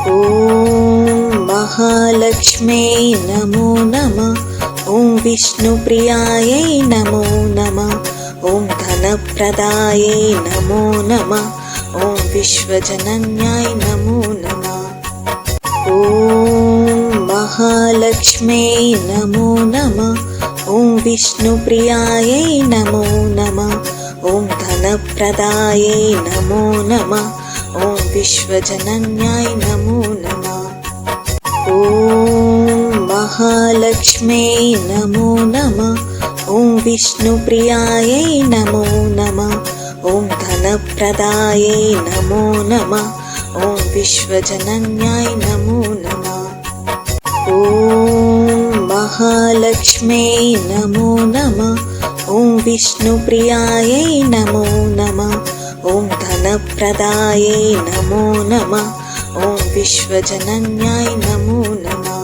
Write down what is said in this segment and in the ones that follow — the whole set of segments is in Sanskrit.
ॐ महालक्ष्म्यै नमो नमः। ॐ विष्णुप्रियायै नमो नमः। ॐ धनप्रदायै नमो नमः। ॐ विश्वजनन्याय नमो नमः। ॐ महालक्ष्म्यै नमो नमः। ॐ विष्णुप्रियायै नमो नमः। ॐ धनप्रदायै नमो नमः। ॐ विश्वजनन्याय नमो नमः। ॐ महालक्ष्म्यै नमो नमः। ॐ विष्णुप्रियायै नमो नमः। ॐ धनप्रदायै नमो नमः। ॐ विश्वजनन्याय नमो नमः। ॐ महालक्ष्म्यै नमो नमः। ॐ विष्णुप्रियायै नमो नमः। ॐ धनप्रदायै नमो नमः। ॐ विश्वजनन्याय नमो नमः।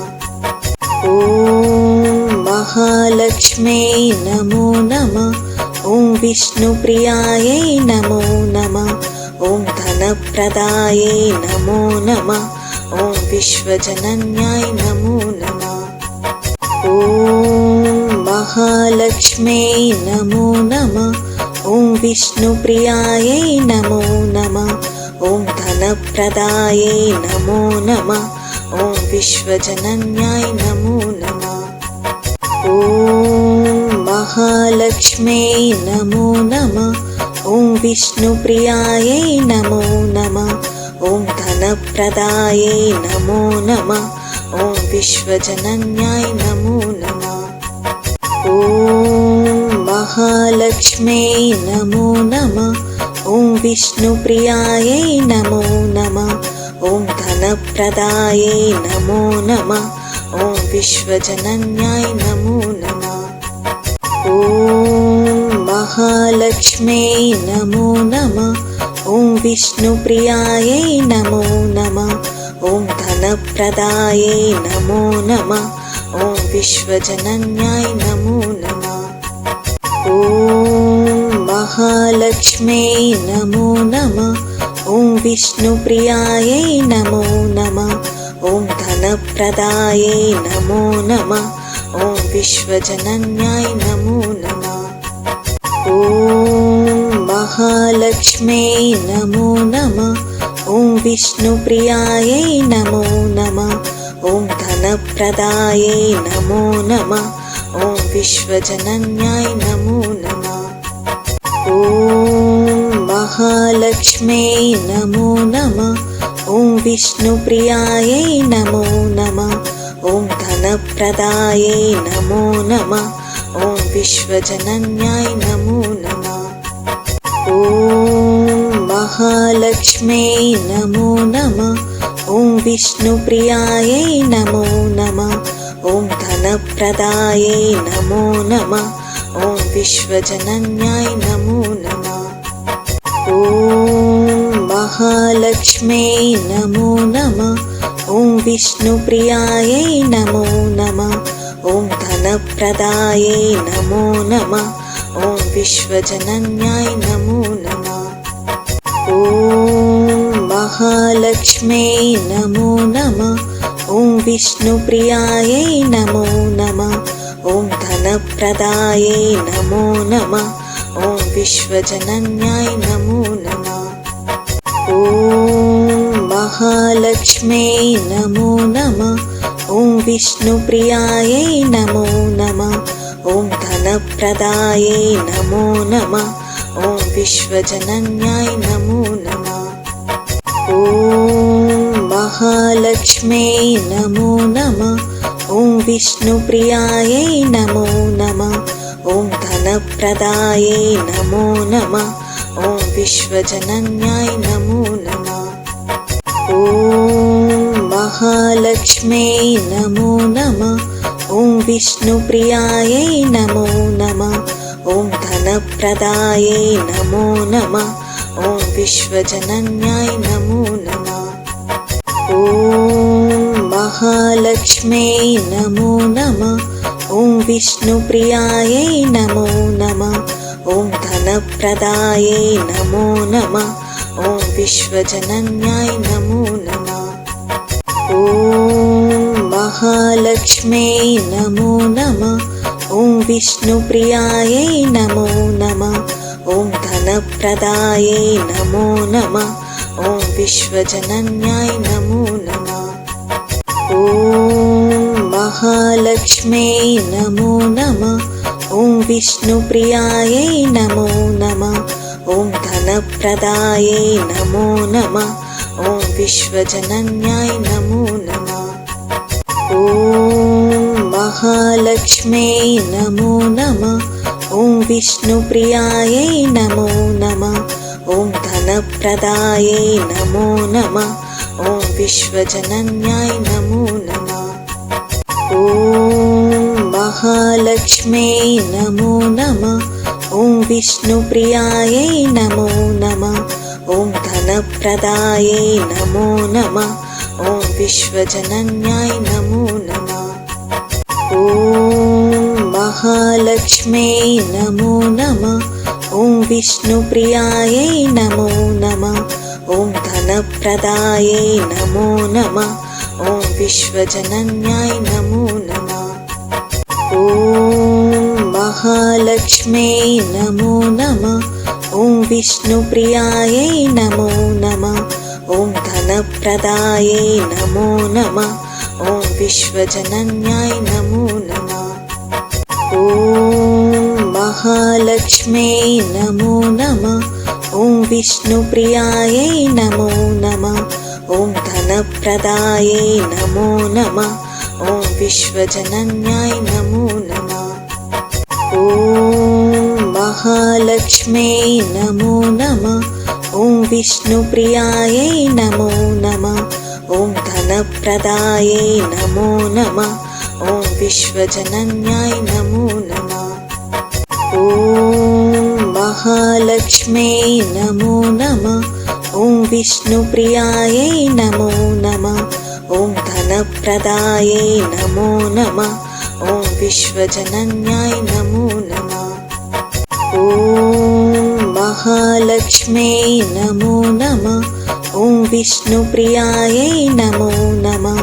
ॐ महालक्ष्म्यै नमो नमः। ॐ विष्णुप्रियायै नमो नमः। ॐ धनप्रदायै नमो नमः। ॐ विश्वजनन्याय नमो नमः। ॐ महालक्ष्म्यै नमो नमः। ॐ विष्णुप्रियायै नमो नमः। ॐ धनप्रदायै नमो नमः। ॐ विश्वजनन्याय नमो नमः। ॐ महालक्ष्म्यै नमो नमः। ॐ विष्णुप्रियायै नमो नमः। ॐ धनप्रदायै नमो नमः। ॐ विश्वजनन्याय नमो नमः। ॐ महालक्ष्म्यै नमो नमः। ॐ विष्णुप्रियायै नमो नमः। ॐ धनप्रदायै नमो नमः। ॐ विश्वजनन्याय नमो नमः। ॐ महालक्ष्म्यै नमो नमः। ॐ विष्णुप्रियायै नमो नमः। ॐ धनप्रदायै नमो नमः। ॐ विश्वजनन्याय नमो नमः। ॐ महालक्ष्म्यै नमो नमः। ॐ विष्णुप्रियायै नमो नमः। ॐ धनप्रदायै नमो नमः। ॐ विश्वजनन्याय नमो नमः। ॐ महालक्ष्म्यै नमो नमः। ॐ विष्णुप्रियायै नमो नमः। ॐ धनप्रदायै नमो नमः। ॐ विश्वजनन्याय नमो नमः। ॐ महालक्ष्म्यै नमो नमः। ॐ विष्णुप्रियायै नमो नमः। ॐ धनप्रदायै नमो नमः। ॐ विश्वजनन्याय नमो नमः। ॐ महालक्ष्म्यै नमो नमः। ॐ विष्णुप्रियायै नमो नमः। ॐ धनप्रदायै नमो नमः। ॐ विश्वजनन्याय नमो नमः। ॐ महालक्ष्म्यै नमो नमः। ॐ विष्णुप्रियायै नमो नमः। ॐ धनप्रदायै नमो नमः। ॐ विश्वजनन्याय नमो नमः। ॐ महालक्ष्म्यै नमो नमः। ॐ विष्णुप्रियायै नमो नमः। ॐ धनप्रदायै नमो नमः। ॐ विश्वजनन्याय नमो नमः। ॐ महालक्ष्म्यै नमो नमः। ॐ विष्णुप्रियायै नमो नमः। ॐ धनप्रदायै नमो नमः। ॐ विश्वजनन्याय नमो नमः। ॐ महालक्ष्म्यै नमो नमः। ॐ विष्णुप्रियायै नमो नमः। ॐ धनप्रदायै नमो नमः। ॐ विश्वजनन्याय नमो नमः। ॐ महालक्ष्म्यै नमो नमः। ॐ विष्णुप्रियायै नमो नमः। ॐ धनप्रदायै नमो नमः। ॐ विश्वजनन्याय नमो नमः। ॐ महालक्ष्म्यै नमो नमः। ॐ विष्णुप्रियायै नमो नमः। ॐ धनप्रदायै नमो नमः। ॐ विश्वजनन्याय नमो नमः। महालक्ष्म्यै नमो नमः। ॐ विष्णुप्रियायै नमो नमः। ॐ धनप्रदायै नमो नमः। ॐ विश्वजनन्याय नमो नमः। ॐ महालक्ष्म्यै नमो नमः। ॐ विष्णुप्रियायै नमो नमः। ॐ धनप्रदायै नमो नमः। ॐ विश्वजनन्याय नमो नमः। ॐ महालक्ष्म्यै नमो नमः। ॐ विष्णुप्रियायै नमो नमः। ॐ धनप्रदायै नमो नमः। ॐ विश्वजनन्याय नमो नमः। ॐ महालक्ष्म्यै नमो नमः। ॐ विष्णुप्रियायै नमो नमः। ॐ धनप्रदायै नमो नमः। ॐ विश्वजनन्याय नमो नमः। ॐ महालक्ष्म्यै नमो नमः। ॐ विष्णुप्रियायै नमो नमः। ॐ धनप्रदायै नमो नमः। ॐ विश्वजनन्याय नमो नमः। ॐ महालक्ष्म्यै नमो नमः। ॐ विष्णुप्रियायै नमो नमः। ॐ धनप्रदायै नमो नमः। ॐ विश्वजनन्याय नमो नमः। ॐ महालक्ष्म्यै नमो नमः। ॐ विष्णुप्रियायै नमो नमः। ॐ धनप्रदायै नमो नमः। ॐ विश्वजनन्याय नमो नमः। ॐ महालक्ष्म्यै नमो नमः। ॐ विष्णुप्रियायै नमो नमः। ॐ धनप्रदायै नमो नमः। ॐ विश्वजनन्याय नमो नमः। ॐ महालक्ष्म्यै नमो नमः। ॐ विष्णुप्रियायै नमो नमः। ॐ धनप्रदायै नमो नमः। ॐ विश्वजनन्याय नमो नमः। ॐ महालक्ष्म्यै नमो नमः। ॐ विष्णुप्रियायै नमो नमः।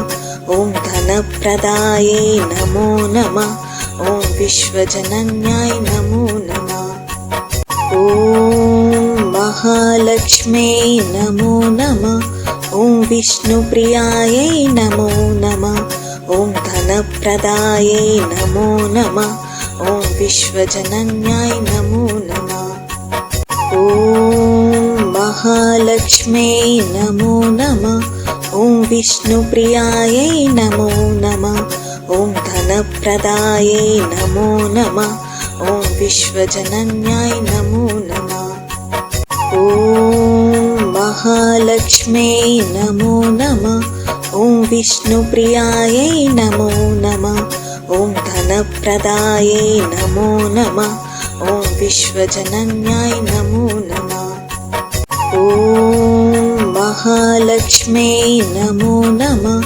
ॐ धनप्रदायै नमो नमः। ॐ विश्वजनन्याय नमो नमः। ॐ महालक्ष्म्यै नमो नमः। ॐ विष्णुप्रियायै नमो नमः। ॐ धनप्रदायै नमो नमः। ॐ विश्वजनन्याय नमो नमः। ॐ महालक्ष्म्यै नमो नमः। ॐ विष्णुप्रियायै नमो नमः। ॐ धनप्रदायै नमो नमः। ॐ विश्वजनन्याय नमो नमः। ॐ महालक्ष्म्यै नमो नमः। ॐ विष्णुप्रियायै नमो नमः। ॐ धनप्रदायै नमो नमः। ॐ विश्वजनन्याय नमो नमः। ॐ महालक्ष्म्यै नमो नमः।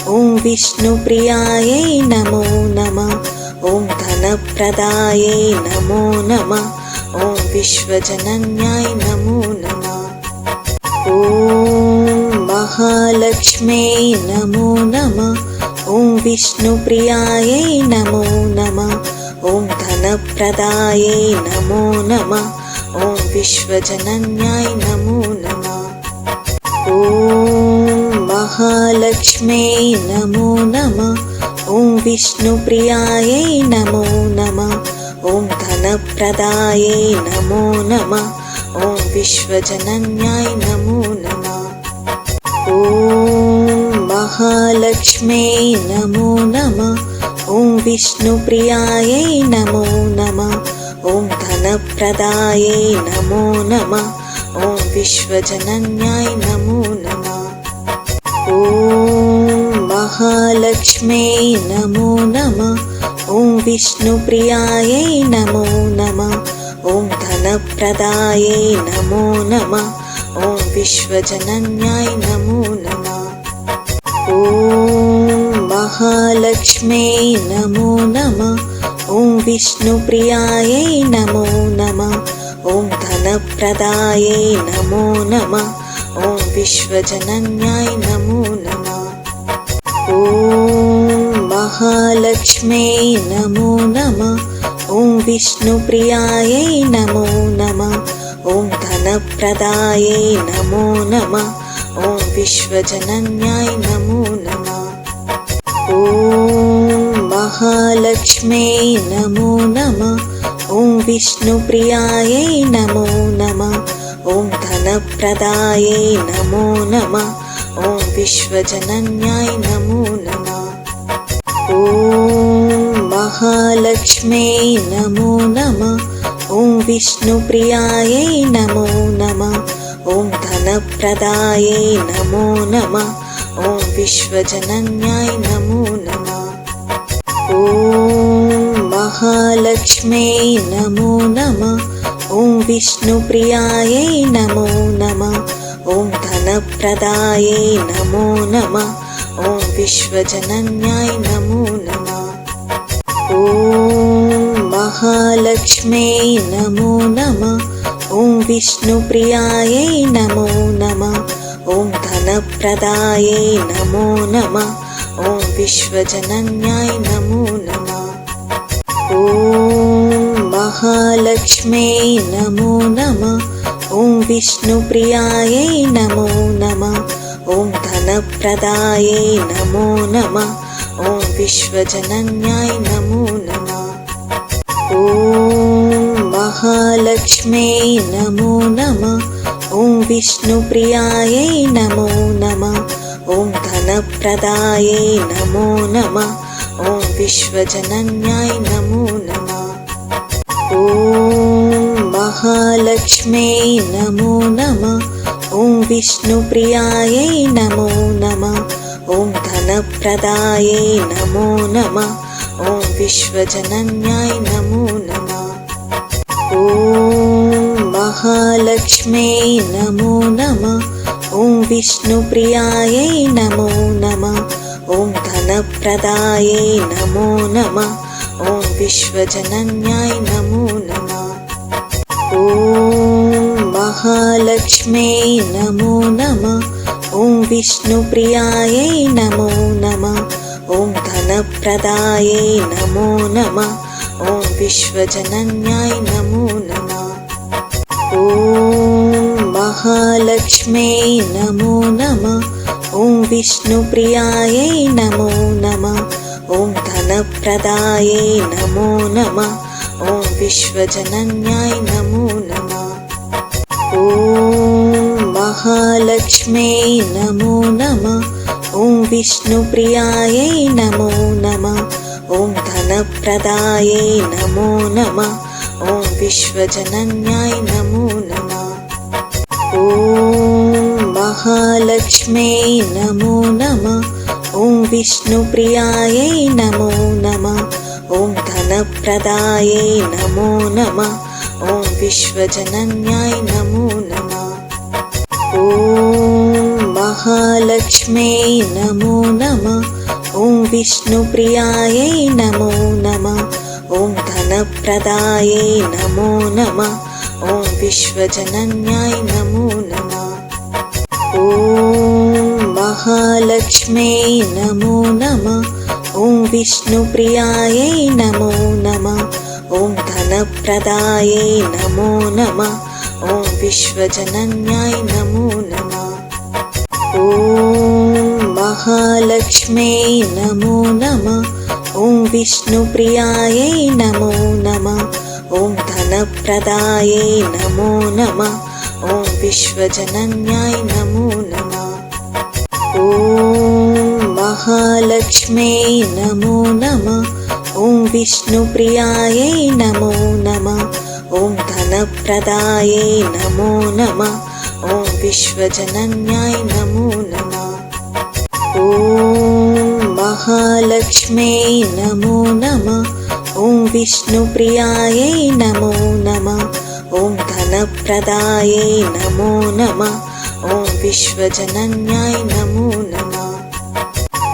ॐ विष्णुप्रियायै नमो नमः। ॐ धनप्रदायै नमो नमः। ॐ विश्वजनन्याय नमो नमः। ॐ महालक्ष्म्यै नमो नमः। ॐ विष्णुप्रियायै नमो नमः। ॐ धनप्रदायै नमो नमः। ॐ विश्वजनन्याय नमो नमः। ॐ महालक्ष्म्यै नमो नमः। ॐ विष्णुप्रियायै नमो नमः। ॐ धनप्रदायै नमो नमः। ॐ विश्वजनन्याय नमो नमः। ॐ महालक्ष्म्यै नमो नमः। ॐ विष्णुप्रियायै नमो नमः। ॐ धनप्रदायै नमो नमः। ॐ विश्वजनन्याय नमो नमः। ॐ महालक्ष्म्यै नमो नमः। ॐ विष्णुप्रियायै नमो नमः। ॐ धनप्रदायै नमो नमः। ॐ विश्वजनन्याय नमो नमः। ॐ महालक्ष्म्यै नमो नमः। ॐ विष्णुप्रियायै नमो नमः। ॐ धनप्रदायै नमो नमः। ॐ विश्वजनन्याय नमो नमः। ॐ महालक्ष्म्यै नमो नमः। ॐ विष्णुप्रियायै नमो नमः। ॐ धनप्रदायै नमो नमः। ॐ विश्वजनन्याय नमो नमः। ॐ महालक्ष्म्यै नमो नमः। ॐ विष्णुप्रियायै नमो नमः। ॐ धनप्रदायै नमो नमः। ॐ विश्वजनन्याय नमो नमः। ॐ महालक्ष्म्यै नमो नमः। ॐ विष्णुप्रियायै नमो नमः। ॐ धनप्रदायै नमो नमः। ॐ विश्वजनन्याय नमो नमः। ॐ महालक्ष्म्यै नमो नमः। ॐ विष्णुप्रियायै नमो नमः। ॐ धनप्रदायै नमो नमः। ॐ विश्वजनन्याय नमो नमः। ॐ महालक्ष्म्यै नमो नमः। ॐ विष्णुप्रियायै नमो नमः। ॐ धनप्रदायै नमो नमः। ॐ विश्वजनन्याय नमो नमः। ॐ महालक्ष्म्यै नमो नमः। ॐ विष्णुप्रियायै नमो नमः। ॐ धनप्रदायै नमो नमः। ॐ विश्वजनन्याय नमो नमः। ॐ महालक्ष्म्यै नमो नमः। ॐ विष्णुप्रियायै नमो नमः। ॐ धनप्रदायै नमो नमः। ॐ विश्वजनन्याय नमो नमः। ॐ महालक्ष्म्यै नमो नमः। ॐ विष्णुप्रियायै नमो नमः। ॐ धनप्रदायै नमो नमः। ॐ विश्वजनन्याय नमो नमः। ॐ महालक्ष्म्यै नमो नमः। ॐ विष्णुप्रियायै नमो नमः। ॐ धनप्रदायै नमो नमः। ॐ विश्वजनन्याय नमो नमः। ॐ महालक्ष्म्यै नमो नमः। ॐ विष्णुप्रियायै नमो नमः। ॐ धनप्रदायै नमो नमः। ॐ विश्वजनन्याय नमो नमः। ॐ महालक्ष्म्यै नमो नमः। ॐ विष्णुप्रियायै नमो नमः। ॐ धनप्रदायै नमो नमः। ॐ विश्वजनन्याय नमो नमः। ॐ महालक्ष्म्यै नमो नमः। ॐ विष्णुप्रियायै नमो नमः। ॐ धनप्रदायै नमो नमः। ॐ विश्वजनन्याय नमो नमः। ॐ महालक्ष्म्यै नमो नमः। ॐ विष्णुप्रियायै नमो नमः। ॐ धनप्रदायै नमो नमः। ॐ विश्वजनन्याय नमो नमः। ॐ महालक्ष्म्यै नमो नमः। ॐ विष्णुप्रियायै नमो नमः। ॐ धनप्रदायै नमो नमः। ॐ विश्वजनन्याय नमो नमः। ॐ महालक्ष्म्यै नमो नमः। ॐ विष्णुप्रियायै नमो नमः। ॐ धनप्रदायै नमो नमः। ॐ विश्वजनन्याय नमो नमः। ॐ महालक्ष्म्यै नमो नमः। ॐ विष्णुप्रियायै नमो नमः। ॐ धनप्रदायै नमो नमः। ॐ विश्वजनन्याय नमो नमः। ॐ महालक्ष्म्यै नमो नमः। ॐ विष्णुप्रियायै नमो नमः। ॐ धनप्रदायै नमो नमः। ॐ विश्वजनन्याय नमो नमः। ॐ महालक्ष्म्यै नमो नमः। ॐ विष्णुप्रियायै नमो नमः। ॐ धनप्रदायै नमो नमः। ॐ विश्वजनन्याय नमो नमः।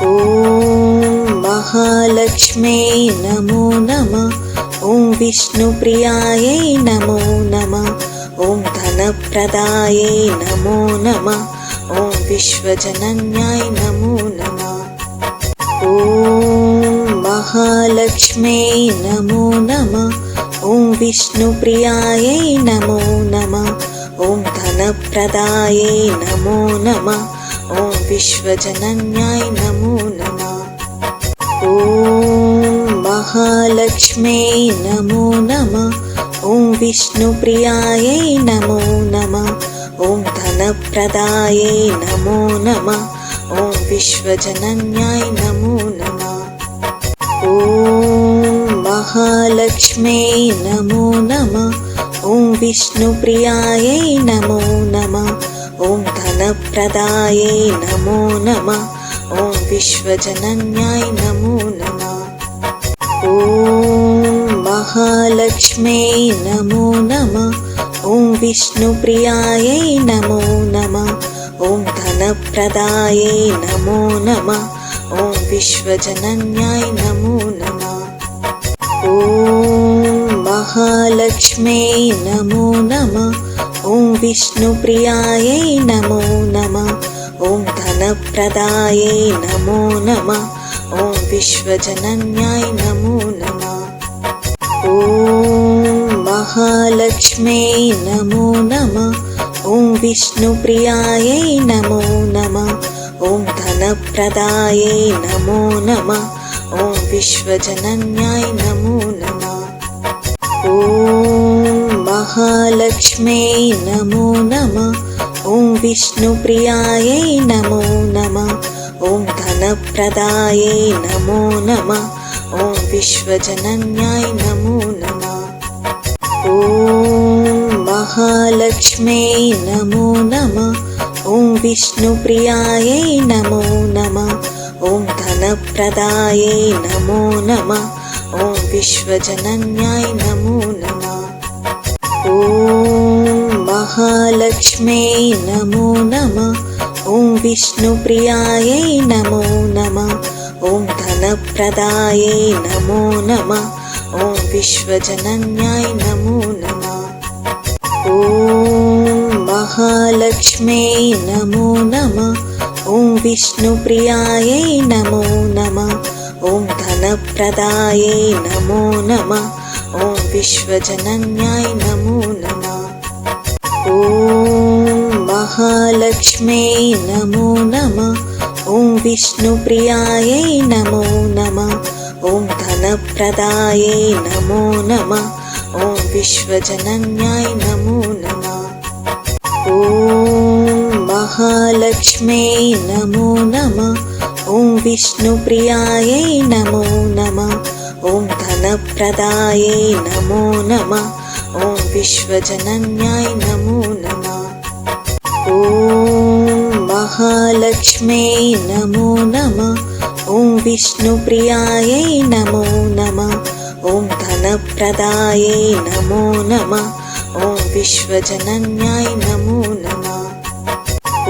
ॐ महालक्ष्म्यै नमो नमः। ॐ विष्णुप्रियायै नमो नमः। ॐ धनप्रदायै नमो नमः। ॐ विश्वजनन्याय नमो नमः। ॐ महालक्ष्म्यै नमो नमः। ॐ विष्णुप्रियायै नमो नमः। ॐ धनप्रदायै नमो नमः। ॐ विश्वजनन्याय नमो नमः। ॐ महालक्ष्म्यै नमो नमः। ॐ विष्णुप्रियायै नमो नमः। ॐ धनप्रदायै नमो नमः। ॐ विश्वजनन्याय नमो नमः। ॐ महालक्ष्म्यै नमो नमः। ॐ विष्णुप्रियायै नमो नमः। ॐ धनप्रदायै नमो नमः। ॐ विश्वजनन्याय नमो नमः। ॐ महालक्ष्म्यै नमो नमः। ॐ विष्णुप्रियायै नमो नमः। ॐ धनप्रदायै नमो नमः। ॐ विश्वजनन्याय नमो नमः। ॐ महालक्ष्म्यै नमो नमः। ॐ विष्णुप्रियायै नमो नमः। ॐ धनप्रदायै नमो नमः। ॐ विश्वजनन्याय नमो नमः। ॐ महालक्ष्म्यै नमो नमः। ॐ विष्णुप्रियायै नमो नमः। ॐ धनप्रदायै नमो नमः। ॐ विश्वजनन्याय नमो नमः। ॐ महालक्ष्म्यै नमो नमः। ॐ विष्णुप्रियायै नमो नमः। ॐ धनप्रदायै नमो नमः। ॐ विश्वजनन्याय नमो नमः। ॐ महालक्ष्म्यै नमो नमः। ॐ विष्णुप्रियायै नमो नमः। ॐ धनप्रदायै नमो नमः। ॐ विश्वजनन्याय नमो नमः। ॐ महालक्ष्म्यै नमो नमः। ॐ विष्णुप्रियायै नमो नमः। ॐ धनप्रदायै नमो नमः। ॐ विश्वजनन्याय नमो नमः। ॐ महालक्ष्म्यै नमो नमः। ॐ विष्णुप्रियायै नमो नमः। ॐ धनप्रदायै नमो नमः। ॐ विश्वजनन्याय नमो नमः। ॐ महालक्ष्म्यै नमो नमः। ॐ विष्णुप्रियायै नमो नमः। ॐ धनप्रदायै नमो नमः। ॐ विश्वजनन्याय नमो नमः। ॐ महालक्ष्म्यै नमो नमः। ॐ विष्णुप्रियायै नमो नमः। ॐ धनप्रदायै नमो नमः। ॐ विश्वजनन्याय नमो नमः। ॐ महालक्ष्म्यै नमो नमः। ॐ विष्णुप्रियायै नमो नमः। ॐ धनप्रदायै नमो नमः। ॐ विश्वजनन्याय नमो नमः।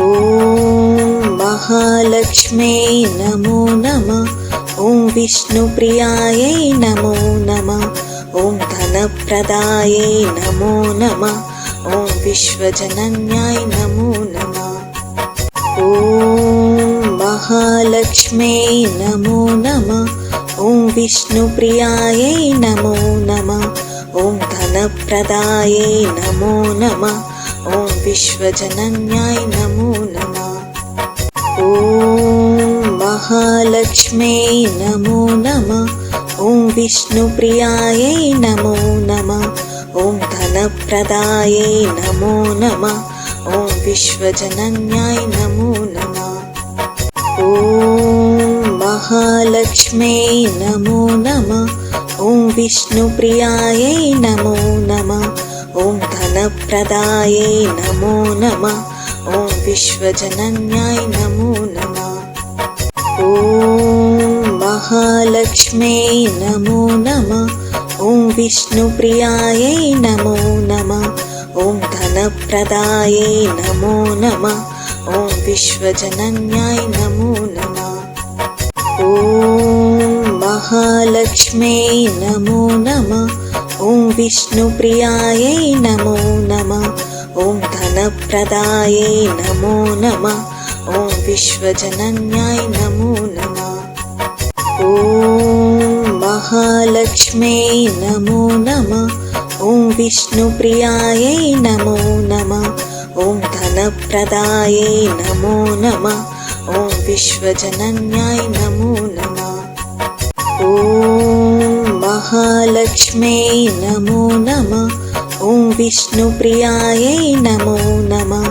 ॐ महालक्ष्म्यै नमो नमः। ॐ विष्णुप्रियायै नमो नमः। ॐ धनप्रदायै नमो नमः। ॐ विश्वजनन्याय नमो नमः। ॐ महालक्ष्म्यै नमो नमः। ॐ विष्णुप्रियायै नमो नमः। ॐ धनप्रदायै नमो नमः। ॐ विश्वजनन्याय नमो नमः। ॐ महालक्ष्म्यै नमो नमः। ॐ विष्णुप्रियायै नमो नमः। ॐ धनप्रदायै नमो नमः। ॐ विश्वजनन्याय नमो नमः। ॐ महालक्ष्म्यै नमो नमः। ॐ विष्णुप्रियायै नमो नमः। ॐ धनप्रदायै नमो नमः। ॐ विश्वजनन्याय नमो नमः। ॐ महालक्ष्म्यै नमो नमः। ॐ विष्णुप्रियायै नमो नमः। ॐ धनप्रदायै नमो नमः। ॐ विश्वजनन्याय नमो नमः। ॐ महालक्ष्म्यै नमो नमः। ॐ विष्णुप्रियायै नमो नमः। ॐ धनप्रदायै नमो नमः। ॐ विश्वजनन्याय नमो नमः। ॐ महालक्ष्म्यै नमो नमः। ॐ विष्णुप्रियायै नमो नमः। ॐ धनप्रदायै नमो नमः। ॐ विश्वजनन्याय नमो नमः। ॐ महालक्ष्म्यै नमो नमः। ॐ विष्णुप्रियायै नमो नमः।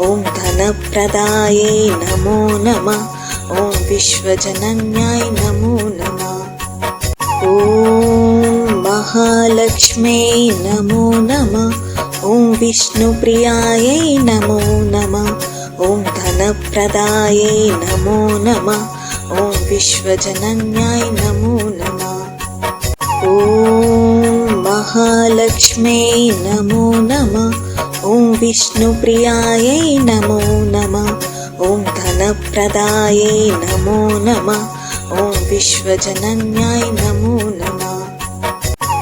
ॐ धनप्रदायै नमो नमः। ॐ विश्वजनन्याय नमो नमः। ॐ महालक्ष्म्यै नमो नमः। ॐ विष्णुप्रियायै नमो नमः। ॐ धनप्रदायै नमो नमः। ॐ विश्वजनन्याय नमो नमः। ॐ महालक्ष्म्यै नमो नमः। ॐ विष्णुप्रियायै नमो नमः। ॐ धनप्रदायै नमो नमः। ॐ विश्वजनन्याय नमो नमः।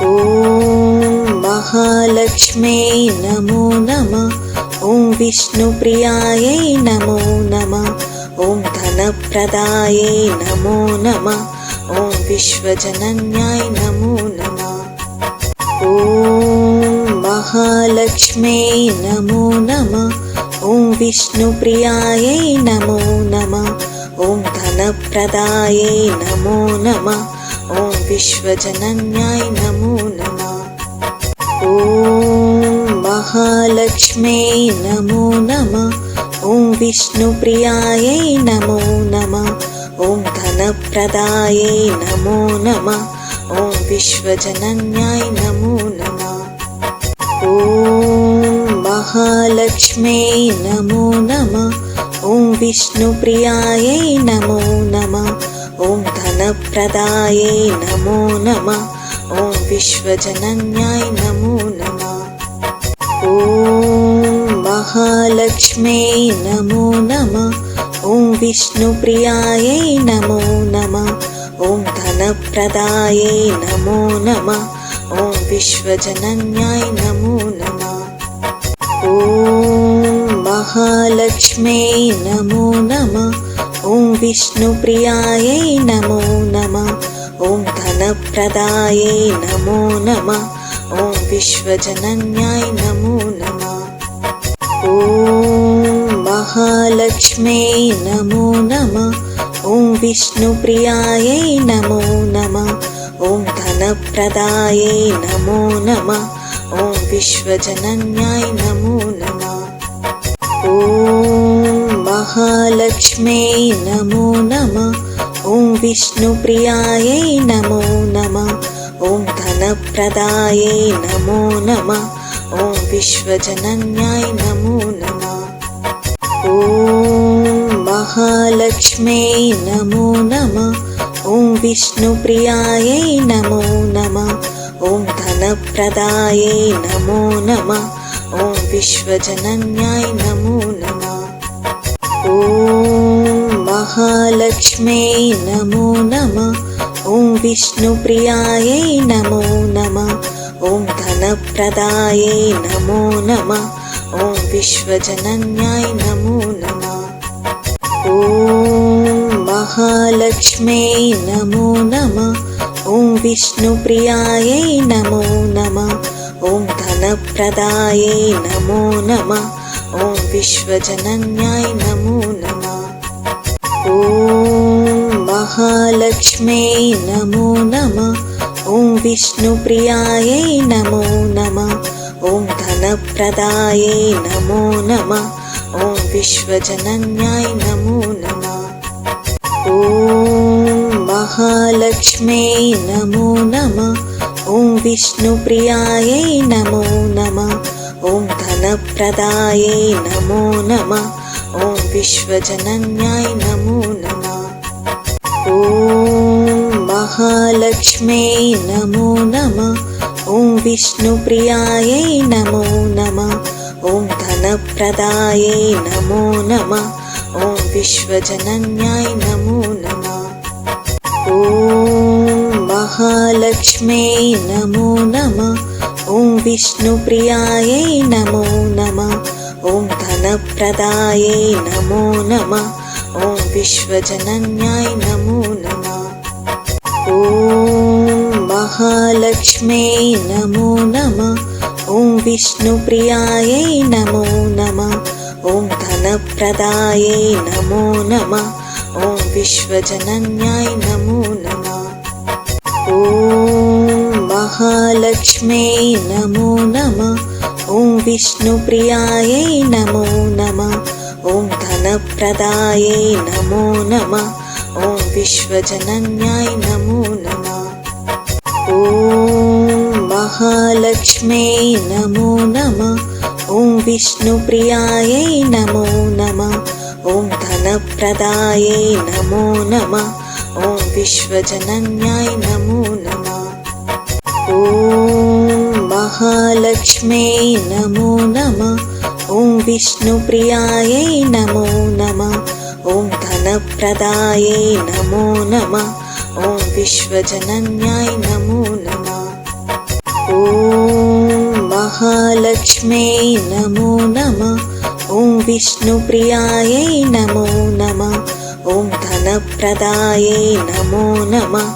ॐ महालक्ष्म्यै नमो नमः। ॐ विष्णुप्रियायै नमो नमः। ॐ धनप्रदायै नमो नमः। ॐ विश्वजनन्याय नमो नमः। ॐ महालक्ष्म्यै नमो नमः। ॐ विष्णुप्रियायै नमो नमः। ॐ धनप्रदायै नमो नमः। ॐ विश्वजनन्याय नमो नमः। ॐ महालक्ष्म्यै नमो नमः। ॐ विष्णुप्रियायै नमो नमः। ॐ धनप्रदायै नमो नमः। ॐ विश्वजनन्याय नमो नमः। ॐ महालक्ष्म्यै नमो नमः। ॐ विष्णुप्रियायै नमो नमः। ॐ धनप्रदायै नमो नमः। ॐ विश्वजनन्याय नमो नमः। ॐ महालक्ष्म्यै नमो नमः। ॐ विष्णुप्रियायै नमो नमः। ॐ धनप्रदायै नमो नमः। ॐ विश्वजनन्याय नमो नमः। ॐ महालक्ष्म्यै नमो नमः। ॐ विष्णुप्रियायै नमो नमः। ॐ धनप्रदायै नमो नमः। ॐ विश्वजनन्याय नमो नमः। ॐ महालक्ष्म्यै नमो नमः। ॐ विष्णुप्रियायै नमो नमः। ॐ धनप्रदायै नमो नमः। ॐ विश्वजनन्याय नमो नमः। ॐ महालक्ष्म्यै नमो नमः। ॐ विष्णुप्रियायै नमो नमः। ॐ धनप्रदायै नमो नमः। ॐ विश्वजनन्याय नमो नमः। ॐ महालक्ष्म्यै नमो नमः। ॐ विष्णुप्रियायै नमो नमः। ॐ धनप्रदायै नमो नमः। ॐ विश्वजनन्याय नमो नमः। ॐ महालक्ष्म्यै नमो नमः। ॐ विष्णुप्रियायै नमो नमः। ॐ धनप्रदायै नमो नमः। ॐ विश्वजनन्याय नमो नमः। ॐ महालक्ष्म्यै नमो नमः। ॐ विष्णुप्रियायै नमो नमः। ॐ धनप्रदायै नमो नमः। ॐ विश्वजनन्याय नमो नमः। ॐ महालक्ष्म्यै नमो नमः। ॐ विष्णुप्रियायै नमो नमः। ॐ धनप्रदायै नमो नमः। ॐ विश्वजनन्याय नमो नमः। ॐ महालक्ष्म्यै नमो नमः। ॐ विष्णुप्रियायै नमो नमः। ॐ धनप्रदायै नमो नमः। ॐ विश्वजनन्याय नमो नमः। ॐ महालक्ष्म्यै नमो नमः। ॐ विष्णुप्रियायै नमो नमः। ॐ धनप्रदायै नमो नमः। ॐ विश्वजनन्याय नमो नमः। ॐ महालक्ष्म्यै नमो नमः। ॐ विष्णुप्रियायै नमो नमः। ॐ धनप्रदायै नमो नमः। ॐ विश्वजनन्याय नमो नमः। ॐ महालक्ष्म्यै नमो नमः। ॐ विष्णुप्रियायै नमो नमः। ॐ धनप्रदायै नमो नमः। ॐ विश्वजनन्याय नमो नमः। ॐ महालक्ष्म्यै नमो नमः। ॐ विष्णुप्रियायै नमो नमः। ॐ धनप्रदायै नमो नमः। ॐ विश्वजनन्याय नमो नमः। ॐ महालक्ष्म्यै नमो नमः। ॐ विष्णुप्रियायै नमो नमः। ॐ धनप्रदायै नमो नमः। ॐ विश्वजनन्याय नमो नमः। ॐ महालक्ष्म्यै नमो नमः। ॐ विष्णुप्रियायै नमो नमः। ॐ धनप्रदायै नमो नमः। ॐ विश्वजनन्याय नमो नमः। ॐ महालक्ष्म्यै नमो नमः। ॐ विष्णुप्रियायै नमो नमः। ॐ धनप्रदायै नमो नमः।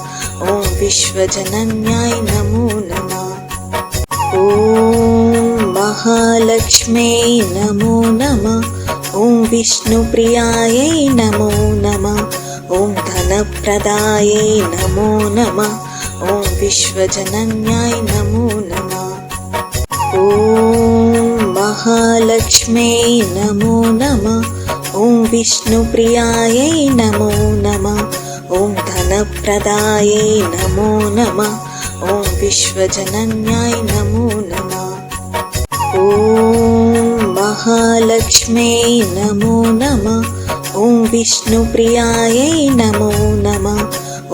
ॐ विश्वजनन्याय नमो नमः। ॐ महालक्ष्म्यै नमो नमः। ॐ विष्णुप्रियायै नमो नमः। ॐ धनप्रदायै नमो नमः। ॐ विश्वजनन्याय नमो नमः। ॐ महालक्ष्म्यै नमो नमः। ॐ विष्णुप्रियायै नमो नमः। ॐ धनप्रदायै नमो नमः। ॐ विश्वजनन्याय नमो नमः। ॐ महालक्ष्म्यै नमो नमः। ॐ विष्णुप्रियायै नमो नमः।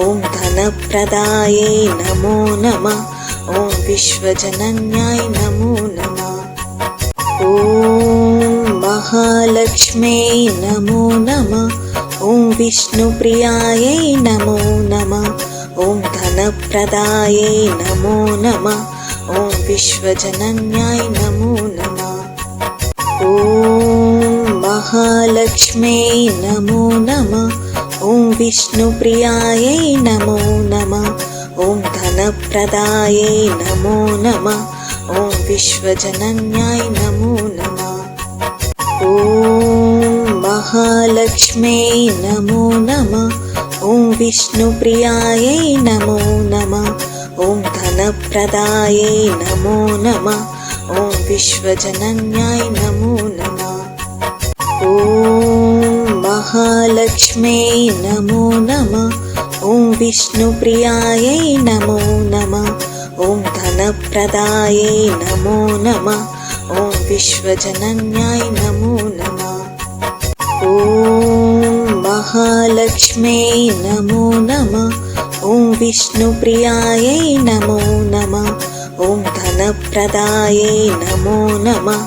ॐ धनप्रदायै नमो नमः। ॐ विश्वजनन्याय नमो नमः। ॐ महालक्ष्म्यै नमो नमः। ॐ विष्णुप्रियायै नमो नमः। ॐ धनप्रदायै नमो नमः। ॐ विश्वजनन्याय नमो नमः। ॐ महालक्ष्म्यै नमो नमः। ॐ विष्णुप्रियायै नमो नमः। ॐ धनप्रदायै नमो नमः। ॐ विश्वजनन्याय नमो नमः। ॐ महालक्ष्म्यै नमो नमः। ॐ विष्णुप्रियायै नमो नमः। ॐ धनप्रदायै नमो नमः। ॐ विश्वजनन्याय नमो नमः। ॐ महालक्ष्म्यै नमो नमः। ॐ विष्णुप्रियायै नमो नमः। ॐ धनप्रदायै नमो नमः। ॐ विश्वजनन्याय नमो नमः। ॐ महालक्ष्म्यै नमो नमः। ॐ विष्णुप्रियायै नमो नमः। ॐ धनप्रदायै नमो नमः।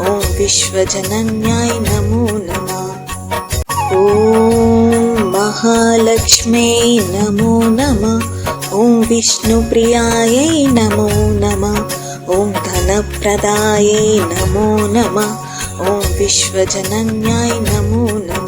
ॐ विश्वजनन्याय नमो नमः। ॐ महालक्ष्म्यै नमो नमः। ॐ विष्णुप्रियायै नमो नमः। ॐ धनप्रदायै नमो नमः। ॐ विश्वजनन्याय नमो नमः।